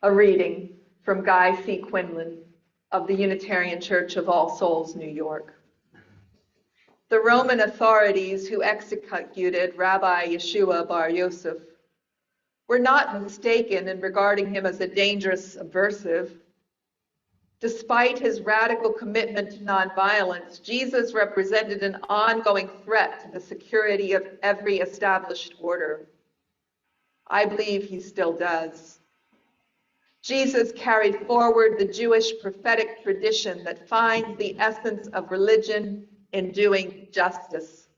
A reading from Guy C. Quinlan of the Unitarian Church of All Souls, New York. The Roman authorities who executed Rabbi Yeshua bar Yosef were not mistaken in regarding him as a dangerous subversive. Despite his radical commitment to nonviolence, Jesus represented an ongoing threat to the security of every established order. I believe he still does. Jesus carried forward the Jewish prophetic tradition that finds the essence of religion in doing justice.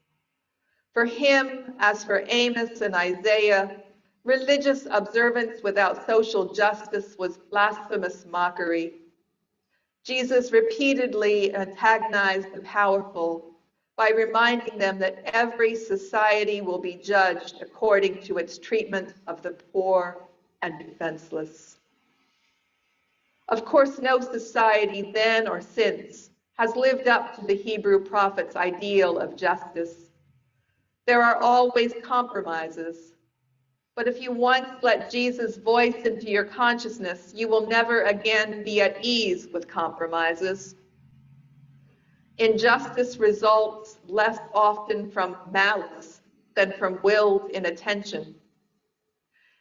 For him, as for Amos and Isaiah, religious observance without social justice was blasphemous mockery. Jesus repeatedly antagonized the powerful by reminding them that every society will be judged according to its treatment of the poor and defenseless. Of course, no society then or since has lived up to the Hebrew prophet's ideal of justice. There are always compromises. But if you once let Jesus' voice into your consciousness, you will never again be at ease with compromises. Injustice results less often from malice than from willed inattention.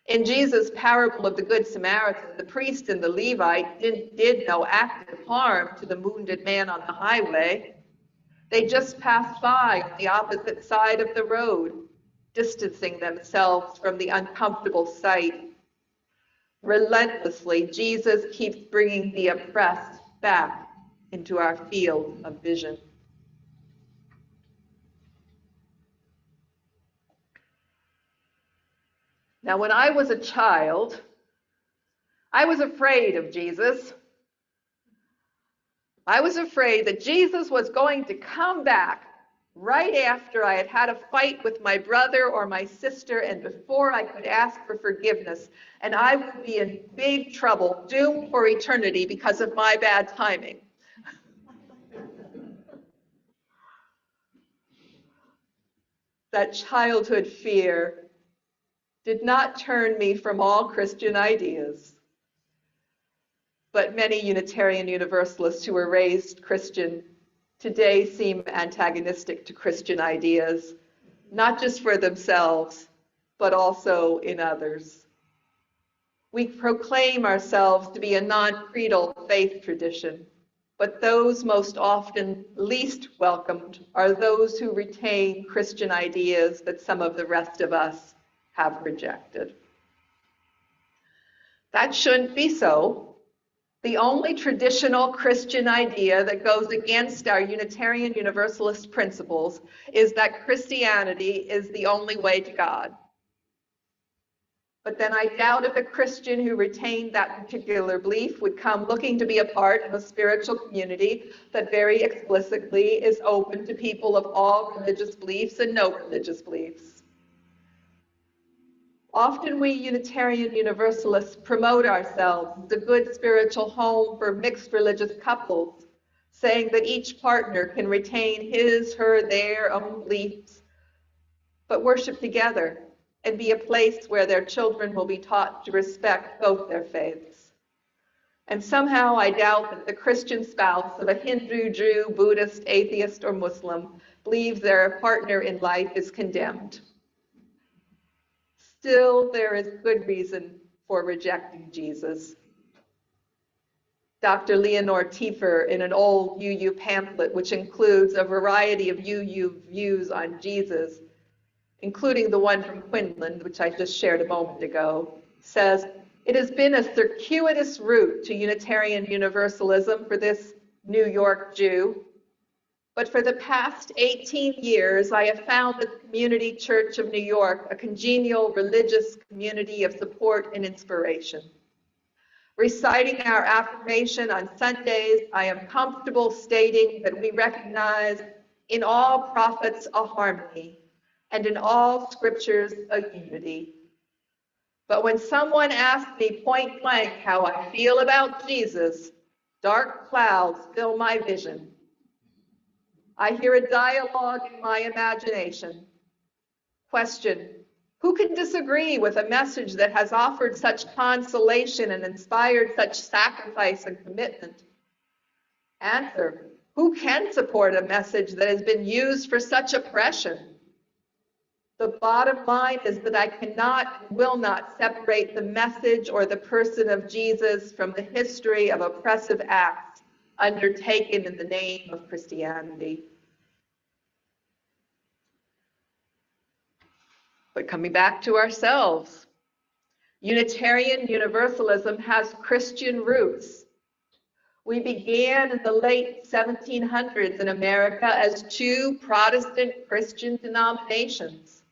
In Jesus' parable of the Good Samaritan, the priest and the Levite did no active harm to the wounded man on the highway. They just passed by on the opposite side of the road, distancing themselves from the uncomfortable sight. Relentlessly, Jesus keeps bringing the oppressed back into our field of vision. Now, when I was a child, I was afraid of Jesus. I was afraid that Jesus was going to come back right after I had had a fight with my brother or my sister and before I could ask for forgiveness, and I would be in big trouble, doomed for eternity because of my bad timing. That childhood fear did not turn me from all Christian ideas. But many Unitarian Universalists who were raised Christian today seem antagonistic to Christian ideas, not just for themselves, but also in others. We proclaim ourselves to be a non-creedal faith tradition, but those most often least welcomed are those who retain Christian ideas that some of the rest of us have rejected. That shouldn't be so. The only traditional Christian idea that goes against our Unitarian Universalist principles is that Christianity is the only way to God. But then I doubt if a Christian who retained that particular belief would come looking to be a part of a spiritual community that very explicitly is open to people of all religious beliefs and no religious beliefs. Often we Unitarian Universalists promote ourselves as a good spiritual home for mixed religious couples, saying that each partner can retain his, her, their own beliefs, but worship together and be a place where their children will be taught to respect both their faiths. And somehow I doubt that the Christian spouse of a Hindu, Jew, Buddhist, atheist, or Muslim believes their partner in life is condemned. Still, there is good reason for rejecting Jesus. Dr. Leonore Tiefer, in an old UU pamphlet, which includes a variety of UU views on Jesus, including the one from Quinlan, which I just shared a moment ago, says, "It has been a circuitous route to Unitarian Universalism for this New York Jew. But for the past 18 years, I have found the Community Church of New York a congenial religious community of support and inspiration. Reciting our affirmation on Sundays, I am comfortable stating that we recognize in all prophets a harmony and in all scriptures a unity. But when someone asks me point blank how I feel about Jesus, dark clouds fill my vision. I hear a dialogue in my imagination. Question, Who can disagree with a message that has offered such consolation and inspired such sacrifice and commitment? Answer: who can support a message that has been used for such oppression? The bottom line is that I cannot and will not separate the message or the person of Jesus from the history of oppressive acts undertaken in the name of Christianity. But coming back to ourselves, Unitarian Universalism has Christian roots. We began in the late 1700s in America as two Protestant Christian denominations.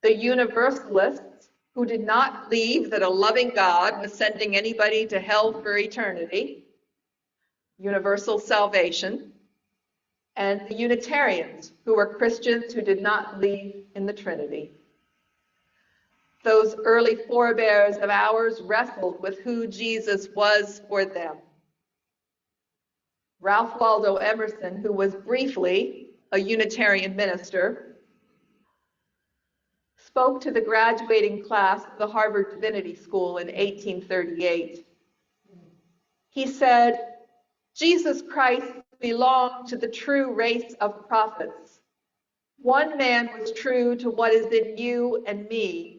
The Universalists, who did not believe that a loving God was sending anybody to hell for eternity, universal salvation, and the Unitarians, who were Christians who did not believe in the Trinity. Those early forebears of ours wrestled with who Jesus was for them. Ralph Waldo Emerson, who was briefly a Unitarian minister, spoke to the graduating class of the Harvard Divinity School in 1838. He said, "Jesus Christ belonged to the true race of prophets. One man was true to what is in you and me.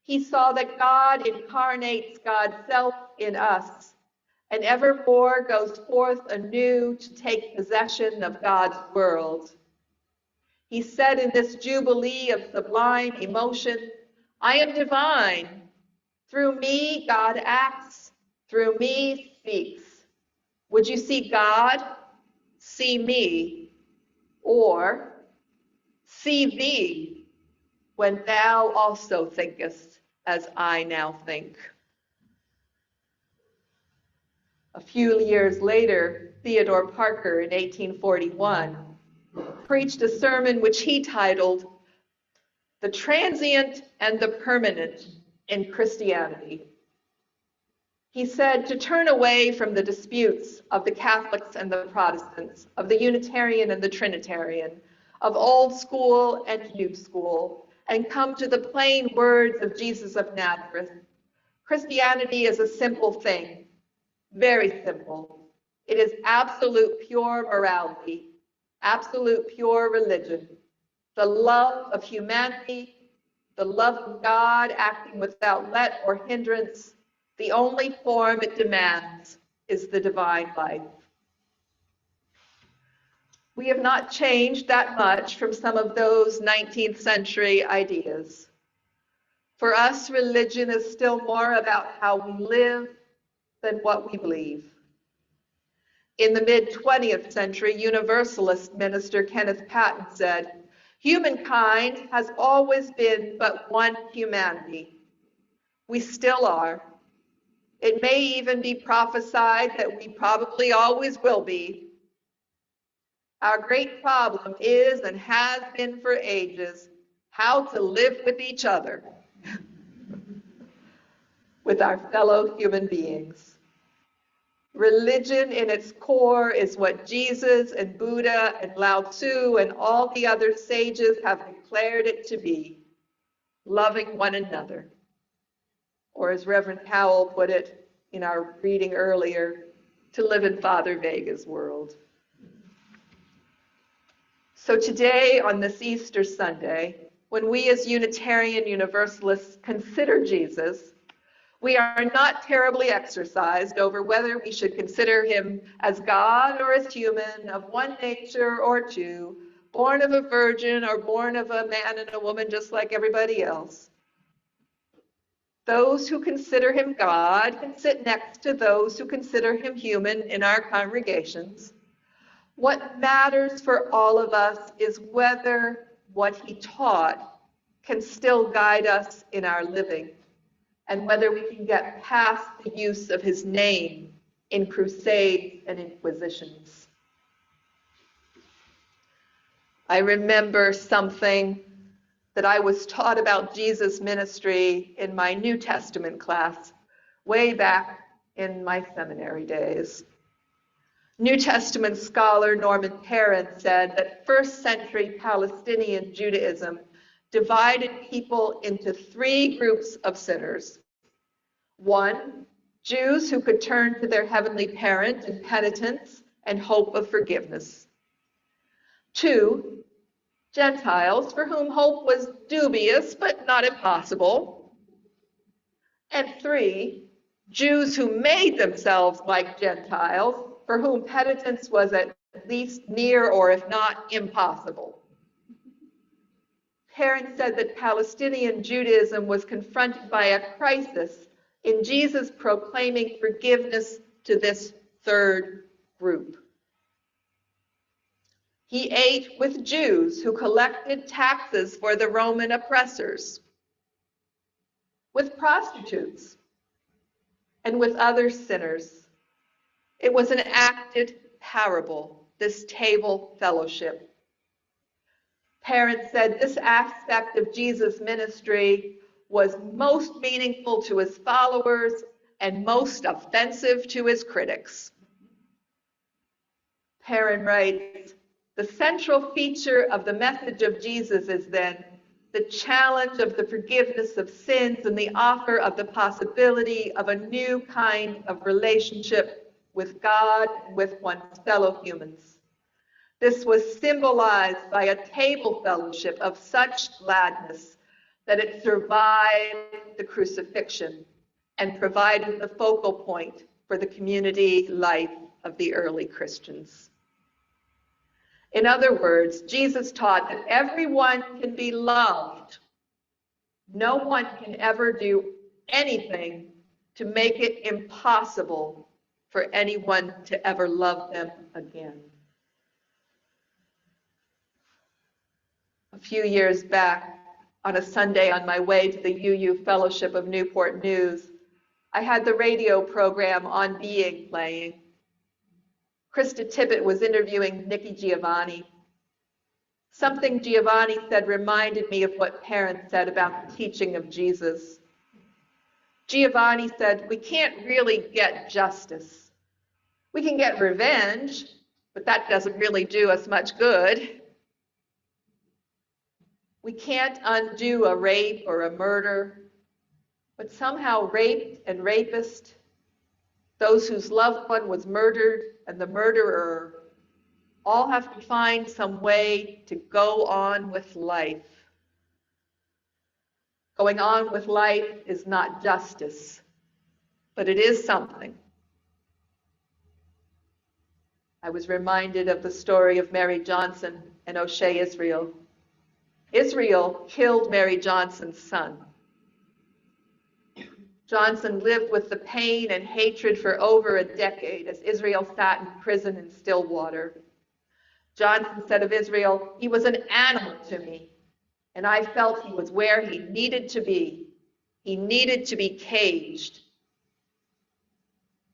He saw that God incarnates God's self in us, and evermore goes forth anew to take possession of God's world. He said in this jubilee of sublime emotion, 'I am divine. Through me God acts, through me speaks. Would you see God? See me. Or see thee, when thou also thinkest as I now think.'" A few years later, Theodore Parker in 1841 preached a sermon which he titled, "The Transient and the Permanent in Christianity." He said to turn away from the disputes of the Catholics and the Protestants, of the Unitarian and the Trinitarian, of old school and new school, and come to the plain words of Jesus of Nazareth. Christianity is a simple thing, very simple. It is absolute pure morality, absolute pure religion, the love of humanity, the love of God acting without let or hindrance. The only form it demands is the divine life. We have not changed that much from some of those 19th century ideas. For us, religion is still more about how we live than what we believe. In the mid-20th century, Universalist minister Kenneth Patton said, "Humankind has always been but one humanity. We still are. It may even be prophesied that we probably always will be. Our great problem is and has been for ages how to live with each other, with our fellow human beings. Religion in its core is what Jesus and Buddha and Lao Tzu and all the other sages have declared it to be, loving one another." Or as Reverend Howell put it in our reading earlier, to live in Father Vega's world. So today, on this Easter Sunday, when we as Unitarian Universalists consider Jesus, we are not terribly exercised over whether we should consider him as God or as human, of one nature or two, born of a virgin or born of a man and a woman just like everybody else. Those who consider him God can sit next to those who consider him human in our congregations. What matters for all of us is whether what he taught can still guide us in our living, and whether we can get past the use of his name in crusades and inquisitions. I remember something that I was taught about Jesus' ministry in my New Testament class way back in my seminary days. New Testament scholar Norman Perrin said that first century Palestinian Judaism divided people into three groups of sinners. One, Jews who could turn to their heavenly parent in penitence and hope of forgiveness. Two, Gentiles for whom hope was dubious but not impossible. And three, Jews who made themselves like Gentiles for whom penitence was at least near or if not impossible. Parents said that Palestinian Judaism was confronted by a crisis in Jesus proclaiming forgiveness to this third group. He ate with Jews who collected taxes for the Roman oppressors, with prostitutes, and with other sinners. It was an acted parable, this table fellowship. Parents said this aspect of Jesus' ministry was most meaningful to his followers and most offensive to his critics. Perrin writes, the central feature of the message of Jesus is then the challenge of the forgiveness of sins and the offer of the possibility of a new kind of relationship with God and with one's fellow humans. This was symbolized by a table fellowship of such gladness that it survived the crucifixion and provided the focal point for the community life of the early Christians. In other words, Jesus taught that everyone can be loved. No one can ever do anything to make it impossible for anyone to ever love them again. A few years back, on a Sunday on my way to the UU Fellowship of Newport News, I had the radio program On Being playing. Krista Tippett was interviewing Nikki Giovanni. Something Giovanni said reminded me of what parents said about the teaching of Jesus. Giovanni said, we can't really get justice. We can get revenge, but that doesn't really do us much good. We can't undo a rape or a murder, but somehow raped and rapist, those whose loved one was murdered and the murderer, all have to find some way to go on with life. Going on with life is not justice, but it is something. I was reminded of the story of Mary Johnson and O'Shea Israel. Israel killed Mary Johnson's son. Johnson lived with the pain and hatred for over a decade as Israel sat in prison in Stillwater. Johnson said of Israel, he was an animal to me, and I felt he was where he needed to be. He needed to be caged.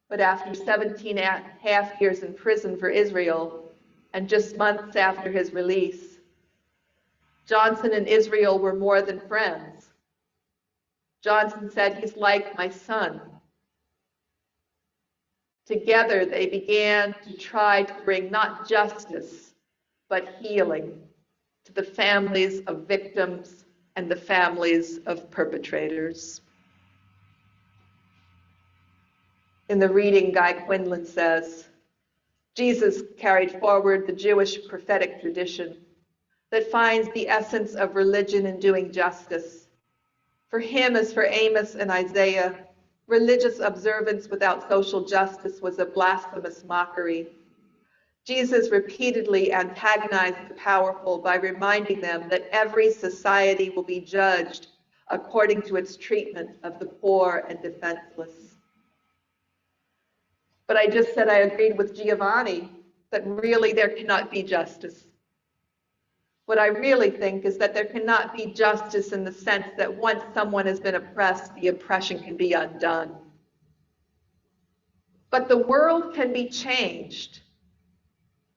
But after 17 and a half years in prison for Israel, and just months after his release, Johnson and Israel were more than friends. Johnson said, he's like my son. Together, they began to try to bring not justice, but healing to the families of victims and the families of perpetrators. In the reading, Guy Quinlan says, Jesus carried forward the Jewish prophetic tradition that finds the essence of religion in doing justice. For him, as for Amos and Isaiah, religious observance without social justice was a blasphemous mockery. Jesus repeatedly antagonized the powerful by reminding them that every society will be judged according to its treatment of the poor and defenseless. But I just said I agreed with Giovanni that really there cannot be justice. What I really think is that there cannot be justice in the sense that once someone has been oppressed, the oppression can be undone. But the world can be changed.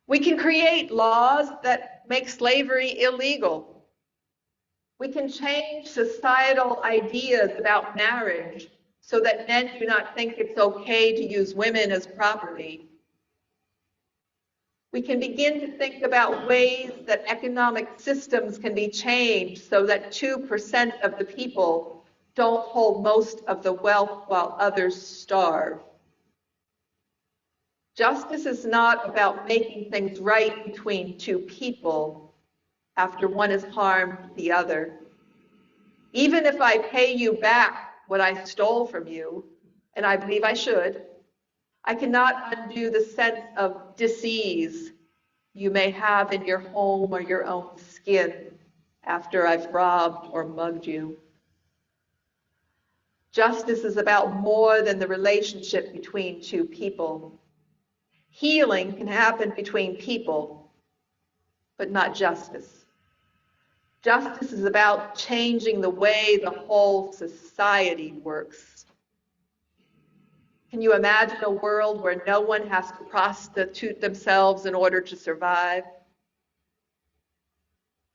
We can create laws that make slavery illegal. We can change societal ideas about marriage so that men do not think it's okay to use women as property. We can begin to think about ways that economic systems can be changed so that 2% of the people don't hold most of the wealth while others starve. Justice is not about making things right between two people after one has harmed the other. Even if I pay you back what I stole from you, and I believe I should, I cannot undo the sense of dis-ease you may have in your home or your own skin after I've robbed or mugged you. Justice is about more than the relationship between two people. Healing can happen between people, but not justice. Justice is about changing the way the whole society works. Can you imagine a world where no one has to prostitute themselves in order to survive?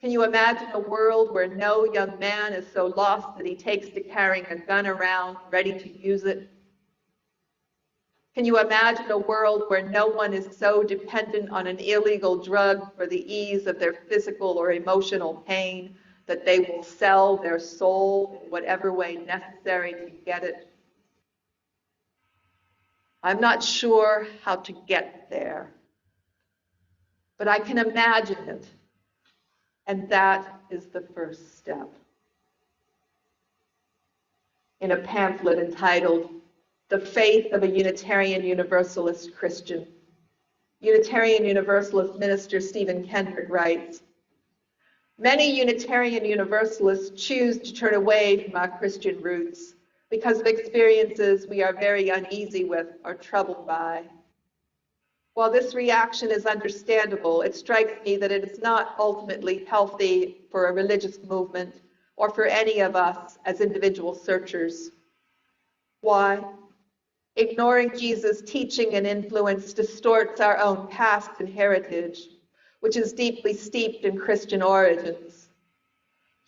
Can you imagine a world where no young man is so lost that he takes to carrying a gun around, ready to use it? Can you imagine a world where no one is so dependent on an illegal drug for the ease of their physical or emotional pain that they will sell their soul in whatever way necessary to get it? I'm not sure how to get there, but I can imagine it, and that is the first step. In a pamphlet entitled The Faith of a Unitarian Universalist Christian, Unitarian Universalist minister Stephen Kendrick writes, "Many Unitarian Universalists choose to turn away from our Christian roots because of experiences we are very uneasy with or troubled by. While this reaction is understandable, it strikes me that it is not ultimately healthy for a religious movement or for any of us as individual searchers. Why? Ignoring Jesus' teaching and influence distorts our own past and heritage, which is deeply steeped in Christian origins.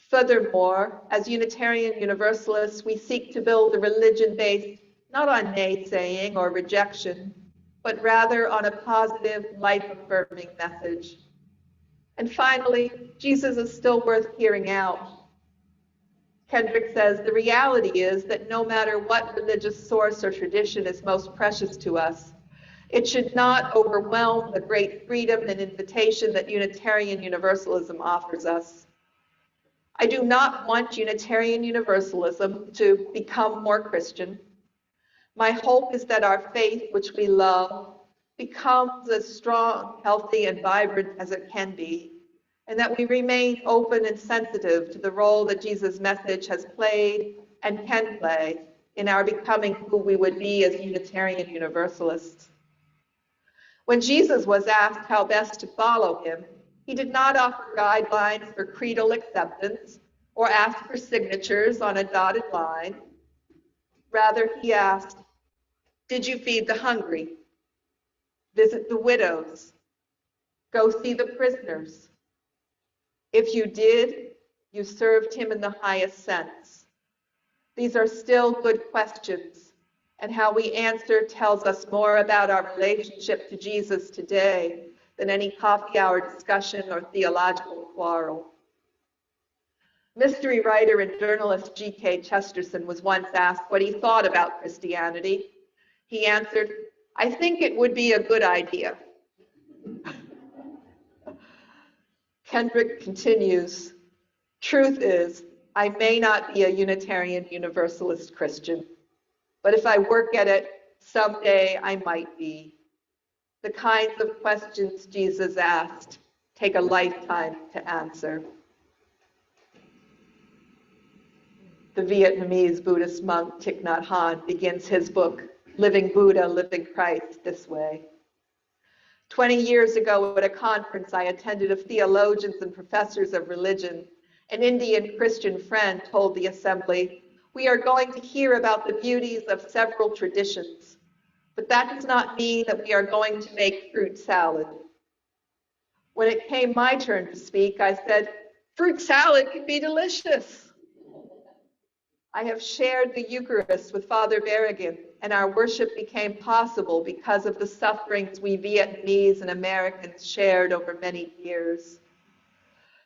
Furthermore, as Unitarian Universalists, we seek to build a religion based not on naysaying or rejection, but rather on a positive, life-affirming message. And finally, Jesus is still worth hearing out." Kendrick says, "The reality is that no matter what religious source or tradition is most precious to us, it should not overwhelm the great freedom and invitation that Unitarian Universalism offers us. I do not want Unitarian Universalism to become more Christian. My hope is that our faith, which we love, becomes as strong, healthy, and vibrant as it can be, and that we remain open and sensitive to the role that Jesus' message has played and can play in our becoming who we would be as Unitarian Universalists." When Jesus was asked how best to follow him, he did not offer guidelines for creedal acceptance or ask for signatures on a dotted line. Rather, he asked, "Did you feed the hungry? Visit the widows? Go see the prisoners? If you did, you served him in the highest sense." These are still good questions, and how we answer tells us more about our relationship to Jesus today than any coffee hour discussion or theological quarrel. Mystery writer and journalist G.K. Chesterton was once asked what he thought about Christianity. He answered, "I think it would be a good idea." Kendrick continues, "Truth is, I may not be a Unitarian Universalist Christian, but if I work at it, someday I might be. The kinds of questions Jesus asked take a lifetime to answer." The Vietnamese Buddhist monk Thich Nhat Hanh begins his book, Living Buddha, Living Christ, this way. 20 years ago at a conference I attended of theologians and professors of religion, an Indian Christian friend told the assembly, "We are going to hear about the beauties of several traditions, but that does not mean that we are going to make fruit salad." When it came my turn to speak, I said, "Fruit salad can be delicious." I have shared the Eucharist with Father Berrigan, and our worship became possible because of the sufferings we Vietnamese and Americans shared over many years.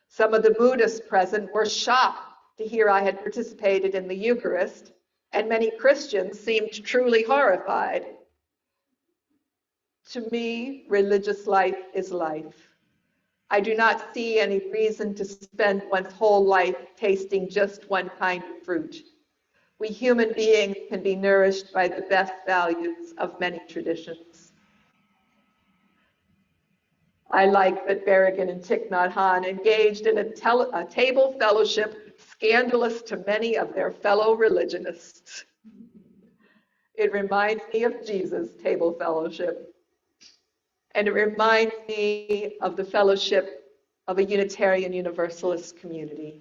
Some of the Buddhists present were shocked to hear I had participated in the Eucharist, and many Christians seemed truly horrified. To me, religious life is life. I do not see any reason to spend one's whole life tasting just one kind of fruit. We human beings can be nourished by the best values of many traditions. I like that Berrigan and Thich Nhat Hanh engaged in a table fellowship scandalous to many of their fellow religionists. It reminds me of Jesus' table fellowship. And it reminds me of the fellowship of a Unitarian Universalist community.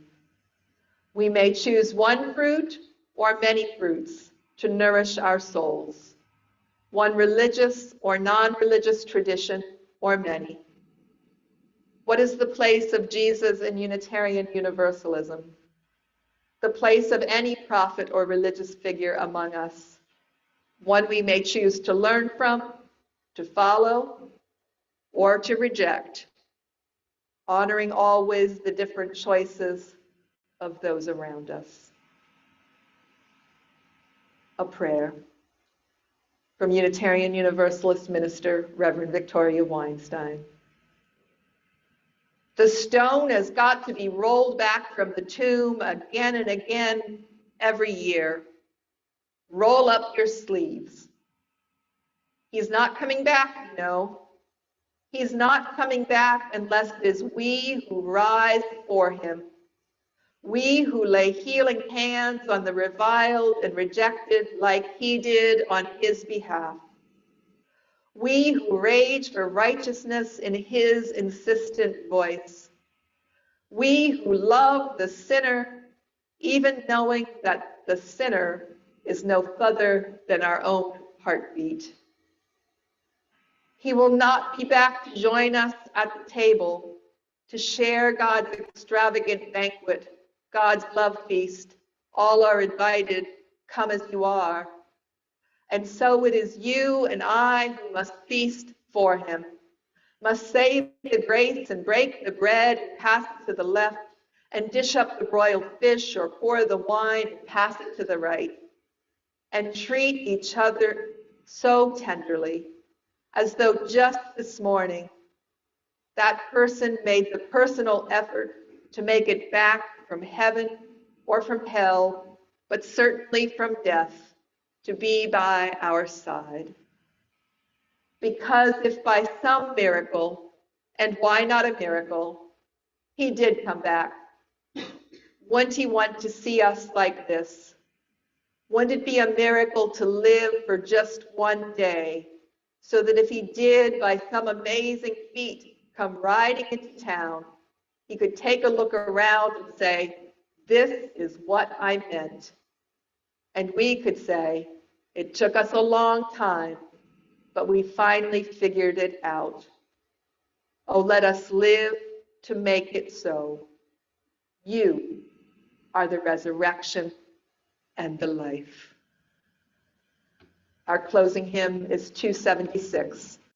We may choose one fruit or many fruits to nourish our souls, one religious or non-religious tradition or many. What is the place of Jesus in Unitarian Universalism? The place of any prophet or religious figure among us, one we may choose to learn from, to follow, or to reject, honoring always the different choices of those around us. A prayer from Unitarian Universalist minister, Reverend Victoria Weinstein. The stone has got to be rolled back from the tomb again and again every year. Roll up your sleeves. He's not coming back, you know. He's not coming back unless it is we who rise for him. We who lay healing hands on the reviled and rejected like he did on his behalf. We who rage for righteousness in his insistent voice. We who love the sinner, even knowing that the sinner is no further than our own heartbeat. He will not be back to join us at the table, to share God's extravagant banquet, God's love feast. All are invited, come as you are. And so it is you and I who must feast for him, must save the grace and break the bread and pass it to the left, and dish up the broiled fish or pour the wine and pass it to the right, and treat each other so tenderly, as though just this morning that person made the personal effort to make it back from heaven or from hell, but certainly from death, to be by our side. Because if by some miracle, and why not a miracle, he did come back, wouldn't he want to see us like this? Wouldn't it be a miracle to live for just one day, so that if he did, by some amazing feat, come riding into town, he could take a look around and say, this is what I meant. And we could say, it took us a long time, but we finally figured it out. Oh, let us live to make it so. You are the resurrection and the life. Our closing hymn is 276.